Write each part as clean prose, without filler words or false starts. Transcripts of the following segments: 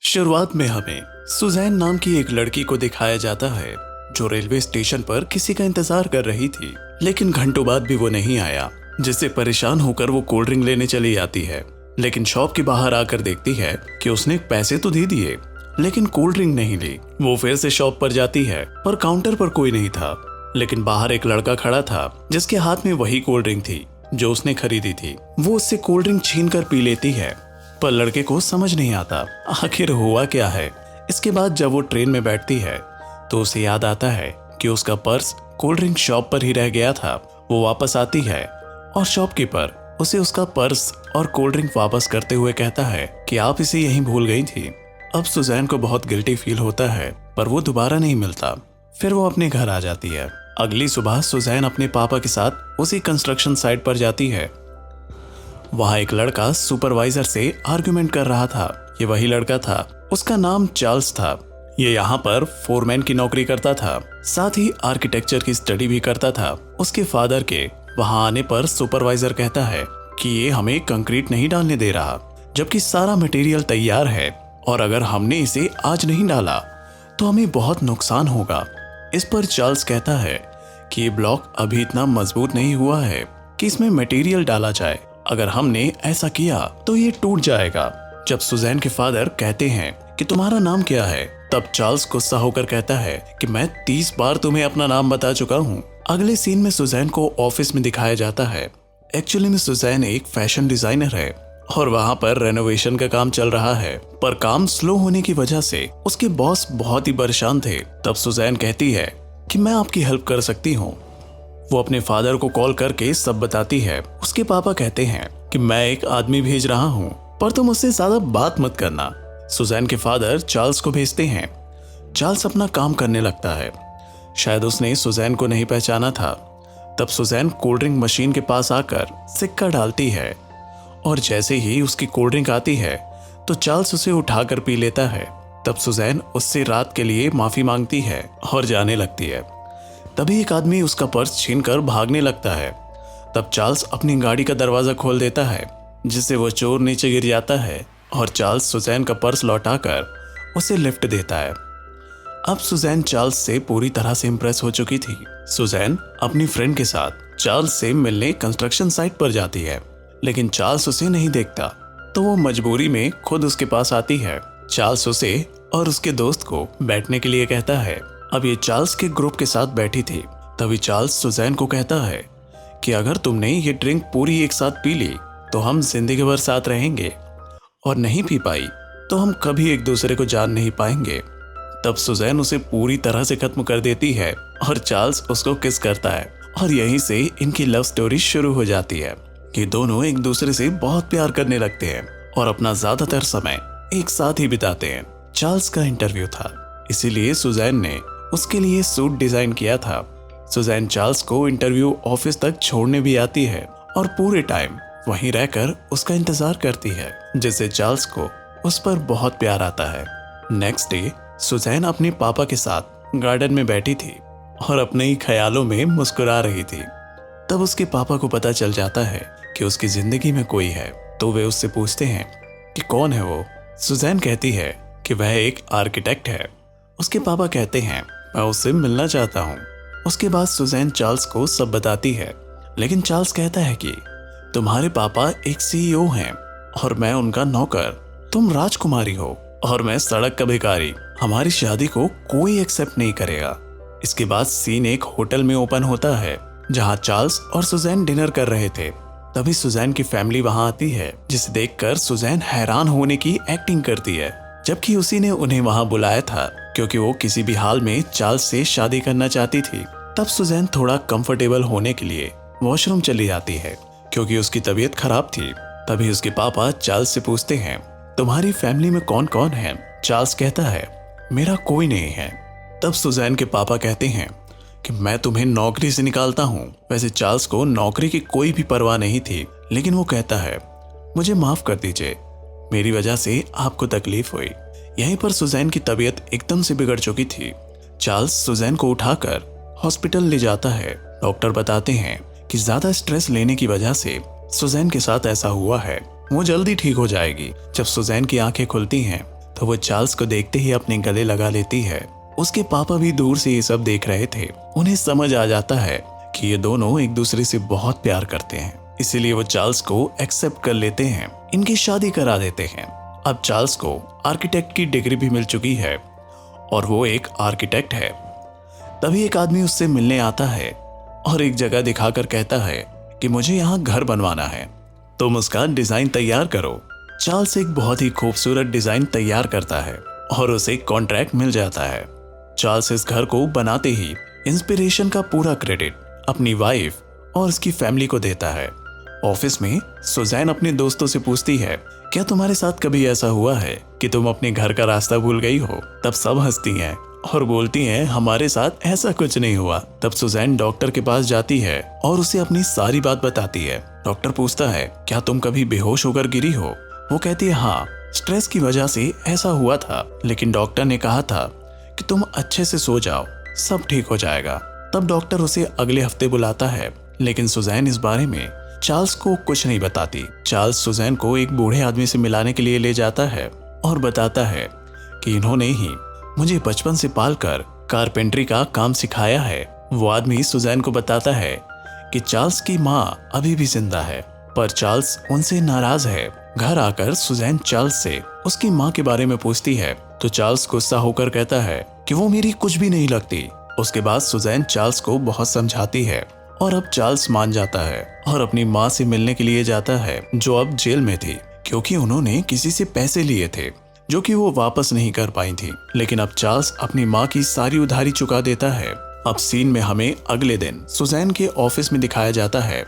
शुरुआत में हमें सुजैन नाम की एक लड़की को दिखाया जाता है जो रेलवे स्टेशन पर किसी का इंतजार कर रही थी, लेकिन घंटों बाद भी वो नहीं आया, जिससे परेशान होकर वो कोल्ड ड्रिंक लेने चली जाती है। लेकिन शॉप के बाहर आकर देखती है कि उसने पैसे तो दे दिए लेकिन कोल्ड ड्रिंक नहीं ली। वो फिर से शॉप पर जाती है पर काउंटर पर कोई नहीं था, लेकिन बाहर एक लड़का खड़ा था जिसके हाथ में वही कोल्ड ड्रिंक थी जो उसने खरीदी थी। वो उससे कोल्ड ड्रिंक छीन कर पी लेती है, पर लड़के को समझ नहीं आता आखिर हुआ क्या है। इसके बाद जब वो ट्रेन में बैठती है तो उसे याद आता है कि उसका पर्स कोल्ड ड्रिंक शॉप पर ही रह गया था। वो वापस आती है और शॉपकीपर उसे उसका पर्स और कोल्ड ड्रिंक वापस करते हुए कहता है कि आप इसे यहीं भूल गई थी। अब सुजैन को बहुत गिल्टी फील होता है, पर वो दोबारा नहीं मिलता। फिर वो अपने घर आ जाती है। अगली सुबह सुजैन अपने पापा के साथ उसी कंस्ट्रक्शन साइट पर जाती है। वहां एक लड़का सुपरवाइजर से आर्गुमेंट कर रहा था। ये वही लड़का था, उसका नाम चार्ल्स था। ये यहाँ पर फोरमैन की नौकरी करता था, साथ ही आर्किटेक्चर की स्टडी भी करता था। उसके फादर के वहां आने पर सुपरवाइजर कहता है कि ये हमें कंक्रीट नहीं डालने दे रहा, जबकि सारा मटेरियल तैयार है और अगर हमने इसे आज नहीं डाला तो हमें बहुत नुकसान होगा। इस पर चार्ल्स कहता है कि ये ब्लॉक अभी इतना मजबूत नहीं हुआ है कि इसमें मटेरियल डाला जाए। अगर हमने ऐसा किया तो ये टूट जाएगा। जब सुजैन के फादर कहते हैं कि तुम्हारा नाम क्या है, तब चार्ल्स गुस्सा होकर कहता है कि मैं 30 बार तुम्हें अपना नाम बता चुका हूँ। अगले सीन में सुजैन को ऑफिस में दिखाया जाता है। एक्चुअली में सुजैन एक फैशन डिजाइनर है और वहाँ पर रेनोवेशन का काम चल रहा है, पर काम स्लो होने की वजह से उसके बॉस बहुत ही परेशान थे। तब सुजैन कहती है कि मैं आपकी हेल्प कर सकती हूँ। वो अपने फादर को कॉल करके सब बताती है। उसके पापा कहते हैं कि मैं एक आदमी भेज रहा हूँ, पर तुम उससे ज्यादा बात मत करना। सुजैन के फादर चार्ल्स को भेजते हैं। चार्ल्स अपना काम करने लगता है। शायद उसने सुजैन को नहीं पहचाना था। तब सुजैन कोल्ड ड्रिंक मशीन के पास आकर सिक्का डालती है और जैसे ही उसकी कोल्ड ड्रिंक आती है तो चार्ल्स उसे उठाकर पी लेता है। तब सुजैन उससे रात के लिए माफी मांगती है और जाने लगती है। तभी एक आदमी उसका पर्स छीनकर भागने लगता है। तब चार्ल्स अपनी गाड़ी का दरवाजा खोल देता है, जिससे वो चोर नीचे गिर जाता है और चार्ल्स सुजैन का पर्स लौटाकर उसे लिफ्ट देता है। अब सुजैन चार्ल्स से पूरी तरह से इम्प्रेस हो चुकी थी। सुजैन अपनी फ्रेंड के साथ चार्ल्स से मिलने कंस्ट्रक्शन साइट पर जाती है, लेकिन चार्ल्स उसे नहीं देखता, तो वो मजबूरी में खुद उसके पास आती है। चार्ल्स उसे और उसके दोस्त को बैठने के लिए कहता है। अब ये चार्ल्स के ग्रुप के साथ बैठी थी। तभी चार्ल्स सुजैन को कहता है कि अगर तुमने ये ड्रिंक पूरी एक साथ पी ली तो हम जिंदगी भर साथ रहेंगे, और नहीं पी पाई तो हम कभी एक दूसरे को जान नहीं पाएंगे। तब सुजैन उसे पूरी तरह से खत्म कर देती है और चार्ल्स उसको किस करता है, और यहीं से इनकी लव स्टोरी शुरू हो जाती है। ये दोनों एक दूसरे से बहुत प्यार करने लगते हैं और अपना ज्यादातर समय एक साथ ही बिताते हैं। चार्ल्स का इंटरव्यू था, इसीलिए सुजैन ने उसके लिए सूट डिजाइन किया था। सुजैन चार्ल्स को इंटरव्यू ऑफिस तक छोड़ने भी आती है और पूरे टाइम वहीं रहकर उसका इंतजार करती है, जिससे चार्ल्स को उस पर बहुत प्यार आता है। नेक्स्ट डे सुजैन अपने पापा के साथ गार्डन में बैठी थी और अपने ही ख्यालों में मुस्कुरा रही थी। तब उसके पापा को पता चल जाता है कि उसकी जिंदगी में कोई है, तो वे उससे पूछते हैं कि कौन है वो। सुजैन कहती है कि वह एक आर्किटेक्ट है। उसके पापा कहते हैं मैं उससे मिलना चाहता हूँ। उसके बाद सुजैन चार्ल्स को सब बताती है, लेकिन चार्ल्स कहता है कि तुम्हारे पापा एक सीईओ हैं और मैं उनका नौकर, तुम राजकुमारी हो और मैं सड़क का भिखारी। हमारी शादी को कोई एक्सेप्ट नहीं करेगा। इसके बाद सीन एक होटल में ओपन होता है जहां चार्ल्स और सुजैन डिनर कर रहे थे। तभी सुजैन की फैमिली वहां आती है, जिसे देखकर सुजैन हैरान होने की एक्टिंग करती है, जबकि उसी ने उन्हें वहां बुलाया था क्योंकि वो किसी भी हाल में चार्ल्स से शादी करना चाहती थी। तब सुजैन थोड़ा कंफर्टेबल होने के लिए वॉशरूम चली जाती है क्योंकि उसकी तबीयत खराब थी। तभी उसके पापा चार्ल्स से पूछते हैं तुम्हारी फैमिली में कौन कौन है। चार्ल्स कहता है मेरा कोई नहीं है। तब सुजैन के पापा कहते हैं कि मैं तुम्हें नौकरी से निकालता हूँ। वैसे चार्ल्स को नौकरी की कोई भी परवाह नहीं थी, लेकिन वो कहता है मुझे माफ कर दीजिए, मेरी वजह से आपको तकलीफ हुई। यहीं पर सुजैन की तबीयत एकदम से बिगड़ चुकी थी। चार्ल्स सुजैन को उठाकर हॉस्पिटल ले जाता है। डॉक्टर बताते हैं कि ज्यादा स्ट्रेस लेने की वजह से सुजैन के साथ ऐसा हुआ है। वो जल्दी ठीक हो जाएगी। जब सुजैन की आंखें खुलती हैं तो वो चार्ल्स को देखते ही अपने गले लगा लेती है। उसके पापा भी दूर से ये सब देख रहे थे। उन्हें समझ आ जाता है कि ये दोनों एक दूसरे से बहुत प्यार करते हैं, इसीलिए वो चार्ल्स को एक्सेप्ट कर लेते हैं, इनकी शादी करा देते हैं। अब चार्ल्स को आर्किटेक्ट की डिग्री भी मिल चुकी है और वो एक आर्किटेक्ट है। तभी एक आदमी उससे मिलने आता है और एक जगह दिखाकर कहता है कि मुझे यहाँ घर बनवाना है, तुम उसका डिजाइन तैयार करो। चार्ल्स एक बहुत ही खूबसूरत डिजाइन तैयार करता है और उसे कॉन्ट्रैक्ट मिल जाता है। चार्ल्स इस घर को बनाते ही इंस्पिरेशन का पूरा क्रेडिट अपनी वाइफ और उसकी फैमिली को देता है। ऑफिस में सुजैन अपने दोस्तों से पूछती है, क्या तुम्हारे साथ कभी ऐसा हुआ है कि तुम अपने घर का रास्ता भूल गई हो? तब सब हंसती हैं और बोलती हैं, हमारे साथ ऐसा कुछ नहीं हुआ। तब सुजैन डॉक्टर के पास जाती है और उसे अपनी सारी बात बताती है। डॉक्टर पूछता है, क्या तुम कभी बेहोश होकर गिरी हो? वो कहती है, हाँ, स्ट्रेस की वजह से ऐसा हुआ था, लेकिन डॉक्टर ने कहा था कि तुम अच्छे से सो जाओ, सब ठीक हो जाएगा। तब डॉक्टर उसे अगले हफ्ते बुलाता है, लेकिन सुजैन इस बारे में चार्ल्स को कुछ नहीं बताती। चार्ल्स सुजैन को एक बूढ़े आदमी से मिलाने के लिए ले जाता है और बताता है कि इन्होंने ही मुझे बचपन से पालकर कारपेंटरी का काम सिखाया है। वो आदमी सुजैन को बताता है कि चार्ल्स की माँ अभी भी जिंदा है, पर चार्ल्स उनसे नाराज है। घर आकर सुजैन चार्ल्स से उसकी माँ के बारे में पूछती है तो चार्ल्स गुस्सा होकर कहता है कि वो मेरी कुछ भी नहीं लगती। उसके बाद सुजैन चार्ल्स को बहुत समझाती है और अब चार्ल्स मान जाता है और अपनी माँ से मिलने के लिए जाता है, जो अब जेल में थी क्योंकि उन्होंने किसी से पैसे लिए थे जो कि वो वापस नहीं कर पाई थी। लेकिन अब चार्ल्स अपनी माँ की सारी उधारी चुका देता है। अब सीन में हमें अगले दिन सुजैन के ऑफिस में दिखाया जाता है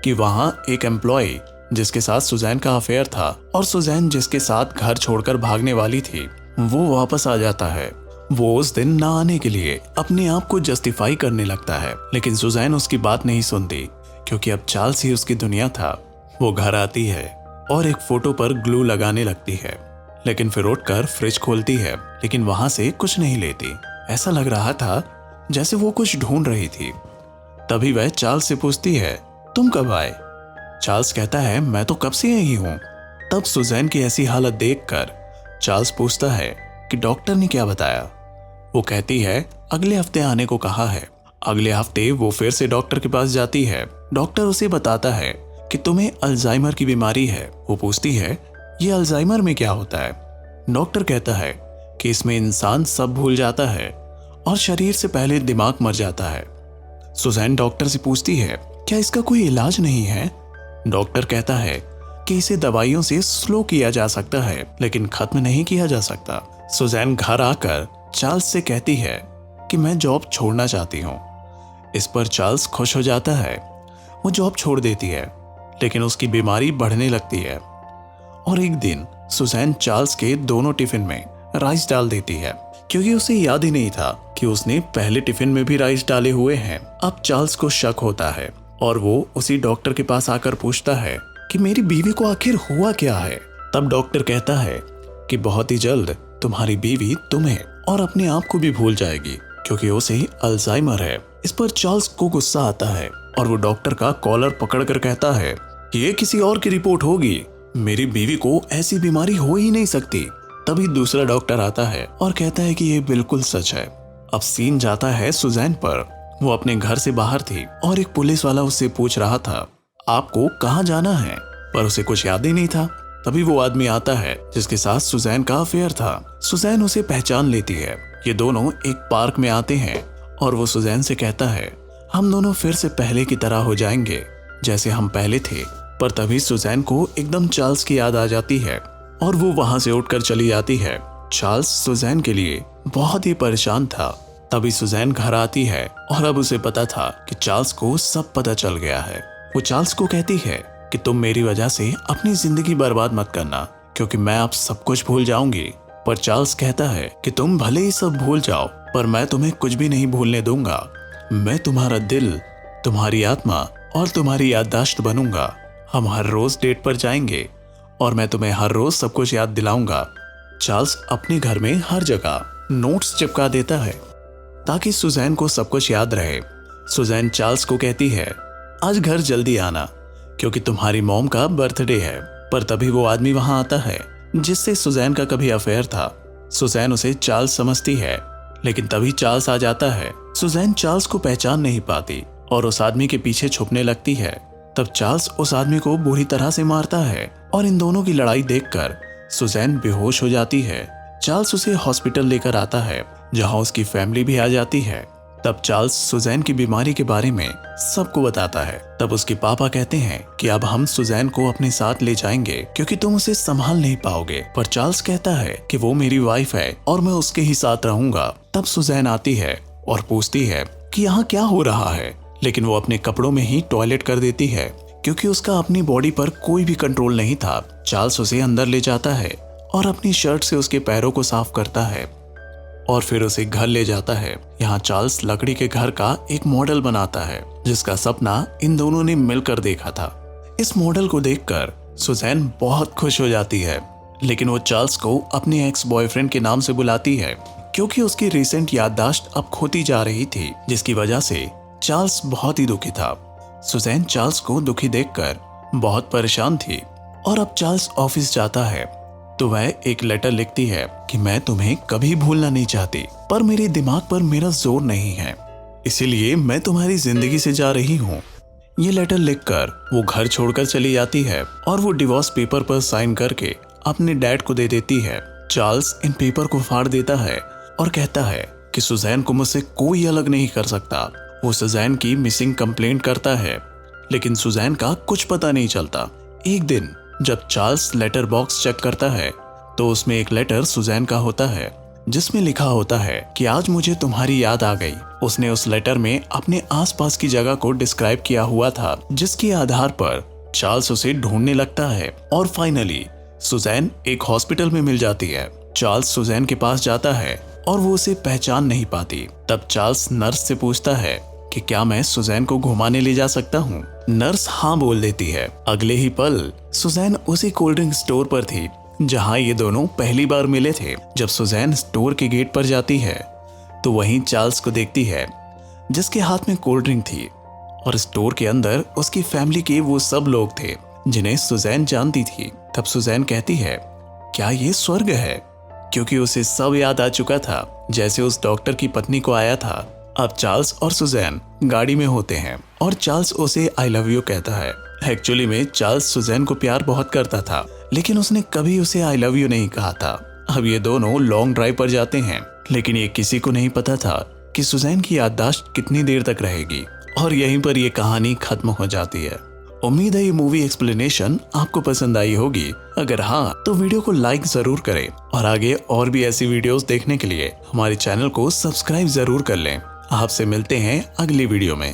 कि वहाँ एक एम्प्लॉय जिसके साथ सुजैन का अफेयर था और सुजैन जिसके साथ घर छोड़कर भागने वाली थी, वो वापस आ जाता है। वो उस दिन ना आने के लिए अपने आप को जस्टिफाई करने लगता है, लेकिन सुजैन उसकी बात नहीं सुनती क्योंकि अब चार्ल्स ही उसकी दुनिया था। वो घर आती है और एक फोटो पर ग्लू लगाने लगती है, लेकिन फिर उठकर फ्रिज खोलती है, लेकिन वहां से कुछ नहीं लेती। ऐसा लग रहा था जैसे वो कुछ ढूंढ रही थी। तभी वह चार्ल्स से पूछती है, तुम कब आए? चार्ल्स कहता है, मैं तो कब से यही हूँ। तब सुजैन की ऐसी हालत देखकर चार्ल्स पूछता है कि डॉक्टर ने क्या बताया? वो कहती है, अगले हफ्ते आने को कहा है। अगले हफ्ते वो फिर से डॉक्टर के पास जाती है। डॉक्टर उसे बताता है कि तुम्हें अल्जाइमर की बीमारी है। वो पूछती है, ये अल्जाइमर में क्या होता है? डॉक्टर कहता है कि इसमें इंसान सब भूल जाता है और शरीर से पहले दिमाग मर जाता है। सुजैन डॉक्टर से पूछती है, क्या इसका कोई इलाज नहीं है? डॉक्टर कहता है कि इसे दवाइयों से स्लो किया जा सकता है, लेकिन खत्म नहीं किया जा सकता। सुजैन घर आकर चार्ल्स से कहती है कि मैं जॉब छोड़ना चाहती हूँ। इस पर चार्ल्स खुश हो जाता है। वो जॉब छोड़ देती है, लेकिन उसकी बीमारी बढ़ने लगती है और एक दिन सुजैन चार्ल्स के दोनों टिफिन में राइस डाल देती है क्योंकि उसे याद ही नहीं था कि उसने पहले टिफिन में भी राइस डाले हुए हैं। अब चार्ल्स को शक होता है और वो उसी डॉक्टर के पास आकर पूछता है कि मेरी बीवी को आखिर हुआ क्या है। तब डॉक्टर कहता है कि बहुत ही जल्द तुम्हारी बीवी तुम्हें और अपने आप को भी भूल जाएगी क्योंकि उसे अल्जाइमर है। इस पर चार्ल्स को गुस्सा आता है और वो डॉक्टर का कॉलर पकड़कर कहता है कि ये किसी और की रिपोर्ट होगी, मेरी बीवी को ऐसी बीमारी हो ही नहीं सकती। तभी दूसरा डॉक्टर आता है और कहता है कि ये बिल्कुल सच है। अब सीन जाता है सुजैन पर। वो अपने घर से बाहर थी और एक पुलिस वाला उससे पूछ रहा था, आपको कहाँ जाना है? पर उसे कुछ याद ही नहीं था। तभी वो आदमी आता है जिसके साथ सुजैन का अफेयर था। सुजैन उसे पहचान लेती है। ये दोनों एक पार्क में आते हैं और वो सुजैन से कहता है, हम दोनों फिर से पहले की तरह हो जाएंगे जैसे हम पहले थे। पर तभी सुजैन को एकदम चार्ल्स की याद आ जाती है और वो वहां से उठकर चली जाती है। चार्ल्स सुजैन के लिए बहुत ही परेशान था। तभी सुजैन घर आती है और अब उसे पता था कि चार्ल्स को सब पता चल गया है। वो चार्ल्स को कहती है कि तुम मेरी वजह से अपनी जिंदगी बर्बाद मत करना क्योंकि मैं अब सब कुछ भूल जाऊंगी। पर चार्ल्स कहता है कि तुम भले ही सब भूल जाओ पर मैं तुम्हें कुछ भी नहीं भूलने दूंगा। मैं तुम्हारा दिल, तुम्हारी आत्मा और तुम्हारी याददाश्त बनूंगा। हम हर रोज डेट पर जाएंगे और मैं तुम्हें हर रोज सब कुछ याद दिलाऊंगा। चार्ल्स अपने घर में हर जगह नोट्स चिपका देता है ताकि सुजैन को सब कुछ याद रहे। सुजैन चार्ल्स को कहती है, आज घर जल्दी आना क्योंकि तुम्हारी मॉम का बर्थडे है। पर तभी वो आदमी वहां आता है जिससे सुजैन का कभी अफेयर था। सुजैन उसे चार्ल्स समझती है, लेकिन तभी चार्ल्स आ जाता है। सुजैन चार्ल्स को पहचान नहीं पाती और उस आदमी के पीछे छुपने लगती है। तब चार्ल्स उस आदमी को बुरी तरह से मारता है और इन दोनों की लड़ाई देखकर सुजैन बेहोश हो जाती है। चार्ल्स उसे हॉस्पिटल लेकर आता है, जहां उसकी फैमिली भी आ जाती है। तब चार्ल्स सुजैन की बीमारी के बारे में सबको बताता है। तब उसके पापा कहते हैं कि अब हम सुजैन को अपने साथ ले जाएंगे क्योंकि तुम उसे संभाल नहीं पाओगे। पर चार्ल्स कहता है कि वो मेरी वाइफ है और मैं उसके ही साथ रहूंगा। तब सुजैन आती है और पूछती है कि यहाँ क्या हो रहा है, लेकिन वो अपने कपड़ों में ही टॉयलेट कर देती है क्योंकि उसका अपनी बॉडी पर कोई भी कंट्रोल नहीं था। चार्ल्स उसे अंदर ले जाता है और अपनी शर्ट से उसके पैरों को साफ करता है और फिर उसे घर ले जाता है। यहाँ चार्ल्स लकड़ी के घर का एक मॉडल बनाता है जिसका सपना इन दोनों ने मिलकर देखा था। इस मॉडल को देखकर सुजैन बहुत खुश हो जाती है, लेकिन वो चार्ल्स को अपने एक्स बॉयफ्रेंड के नाम से बुलाती है क्योंकि उसकी रिसेंट याददाश्त अब खोती जा रही थी, जिसकी वजह से चार्ल्स बहुत ही दुखी था। सुजैन चार्ल्स को दुखी देखकर बहुत परेशान थी और अब चार्ल्स ऑफिस जाता है तो वह एक लेटर लिखती है कि मैं तुम्हें कभी भूलना नहीं चाहती, पर मेरे दिमाग पर मेरा जोर नहीं है, इसीलिए मैं तुम्हारी जिंदगी से जा रही हूँ। ये लेटर लिखकर वो घर छोड़कर चली जाती है और वो डिवोर्स पेपर पर साइन करके अपने डैड को दे देती है। चार्ल्स इन पेपर को फाड़ देता है और कहता है कि सुजैन को मुझसे कोई अलग नहीं कर सकता। वो सुजैन की मिसिंग कंप्लेंट करता है, लेकिन सुजैन का कुछ पता नहीं चलता। एक दिन जब चार्ल्स लेटर बॉक्स चेक करता है तो उसमें एक लेटर सुजैन का होता है जिसमें लिखा होता है कि आज मुझे तुम्हारी याद आ गई। उसने उस लेटर में अपने आसपास की जगह को डिस्क्राइब किया हुआ था, जिसके आधार पर चार्ल्स उसे ढूंढने लगता है और फाइनली सुजैन एक हॉस्पिटल में मिल जाती है। चार्ल्स सुजैन के पास जाता है और वो उसे पहचान नहीं पाती। तब चार्ल्स नर्स से पूछता है कि क्या मैं सुजैन को घुमाने ले जा सकता हूँ। नर्स हाँ बोल देती है। अगले ही पल सुजैन उसी कोल्ड ड्रिंक स्टोर पर थी जहाँ ये दोनों पहली बार मिले थे। जब सुजैन स्टोर के गेट पर जाती है तो वहीं चार्ल्स को देखती है जिसके हाथ में कोल्ड ड्रिंक थी और स्टोर के अंदर उसकी फैमिली के वो सब लोग थे जिन्हें सुजैन जानती थी। तब सुजैन कहती है क्या ये स्वर्ग है, क्योंकि उसे सब याद आ चुका था जैसे उस डॉक्टर की पत्नी को आया था। अब चार्ल्स और सुजैन गाड़ी में होते हैं और चार्ल्स उसे आई लव यू कहता है। एक्चुअली में चार्ल्स सुजैन को प्यार बहुत करता था, लेकिन उसने कभी उसे आई लव यू नहीं कहा था। अब ये दोनों लॉन्ग ड्राइव पर जाते हैं, लेकिन ये किसी को नहीं पता था कि सुजैन की याददाश्त कितनी देर तक रहेगी और यहीं पर ये कहानी खत्म हो जाती है। उम्मीद है ये मूवी एक्सप्लेनेशन आपको पसंद आई होगी। अगर हाँ तो वीडियो को लाइक जरूर करें और आगे और भी ऐसी वीडियोस देखने के लिए हमारे चैनल को सब्सक्राइब जरूर कर लें। आपसे मिलते हैं अगली वीडियो में।